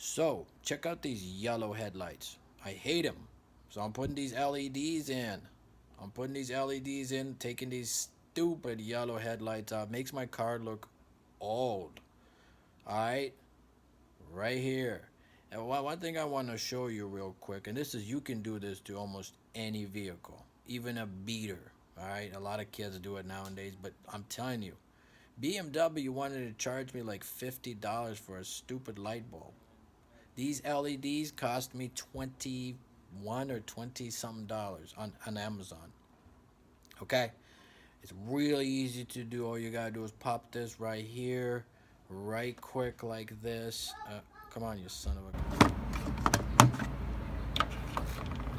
So check out these yellow headlights. I hate them. So I'm putting these LEDs in. Taking these stupid yellow headlights out. Makes my car look old. Alright? Right here. And one thing I want to show you real quick, and this is, you can do this to almost any vehicle, even a beater. Alright? A lot of kids do it nowadays, but I'm telling you, BMW wanted to charge me like $50 for a stupid light bulb. These LEDs cost me 21 or 20 something dollars on Amazon. Okay? It's really easy to do. All you gotta do is pop this right here, right quick like this. Come on, you son of a...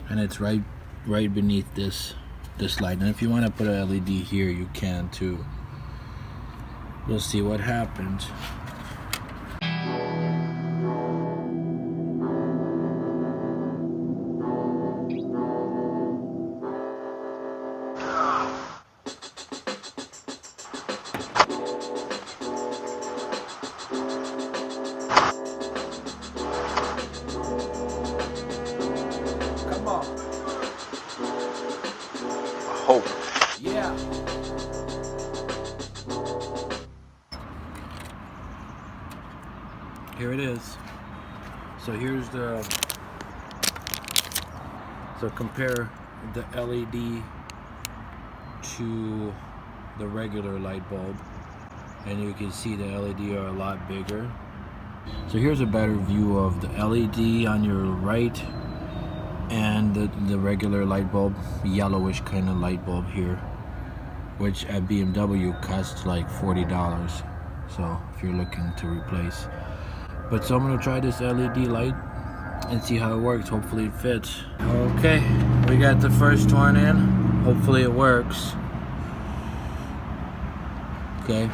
And it's right beneath this light. And if you want to put a LED here, you can too. We'll see what happens. Come on. Hope. Yeah. Here it is. So here's so compare the LED to the regular light bulb, and you can see the LED are a lot bigger. So here's a better view of the LED on your right and the regular light bulb, yellowish kind of light bulb here, which at BMW costs like $40. So if you're looking to replace. But so I'm gonna try this LED light and see how it works. Hopefully it fits. Okay, we got the first one in. Hopefully it works. Okay.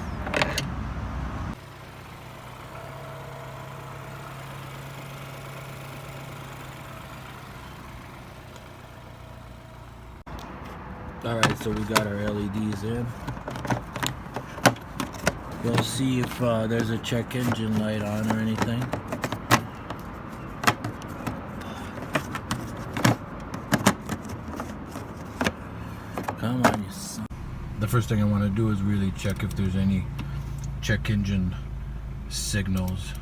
Alright, so we got our LEDs in. We'll see if there's a check engine light on or anything. Come on, you son. The first thing I want to do is really check if there's any check engine signals.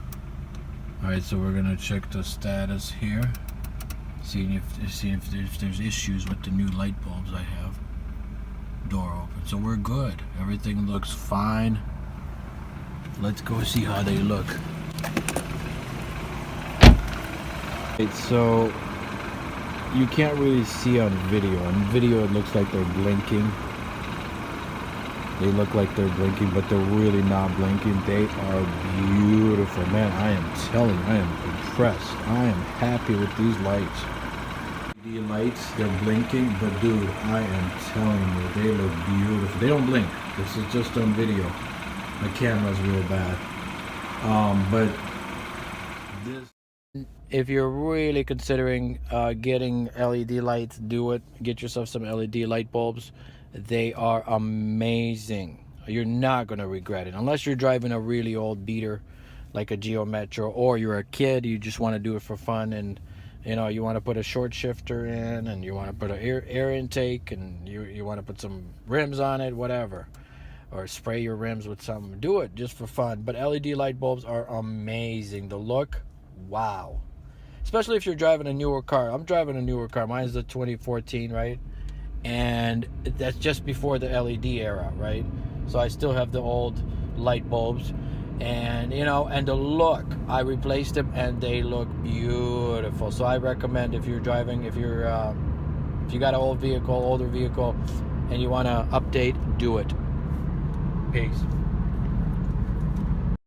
Alright, so we're gonna check the status here. See if there's issues with the new light bulbs I have. Door open. So we're good. Everything looks fine. Let's go see how they look. So you can't really see on video. On video it looks like they're blinking. They look like they're blinking, but they're really not blinking. They are beautiful. Man, I am telling you, I am impressed. I am happy with these lights. The lights, they're blinking, but dude, I am telling you, they look beautiful. They don't blink. This is just on video. My camera's real bad. But this, if you're really considering getting LED lights, do it. Get yourself some LED light bulbs. They are amazing. You're not gonna regret it, unless you're driving a really old beater like a Geo Metro, or you're a kid, you just want to do it for fun, and you know, you want to put a short shifter in, and you want to put an air intake, and you want to put some rims on it, whatever, or spray your rims with something. Do it just for fun. But LED light bulbs are amazing. The look, wow. Especially if you're driving a newer car. I'm driving a newer car. Mine's the 2014, right? And that's just before the LED era, right? So I still have the old light bulbs. And you know, and the look, I replaced them and they look beautiful. So I recommend, if you're driving, if you got an older vehicle and you want to update, do it. Peace.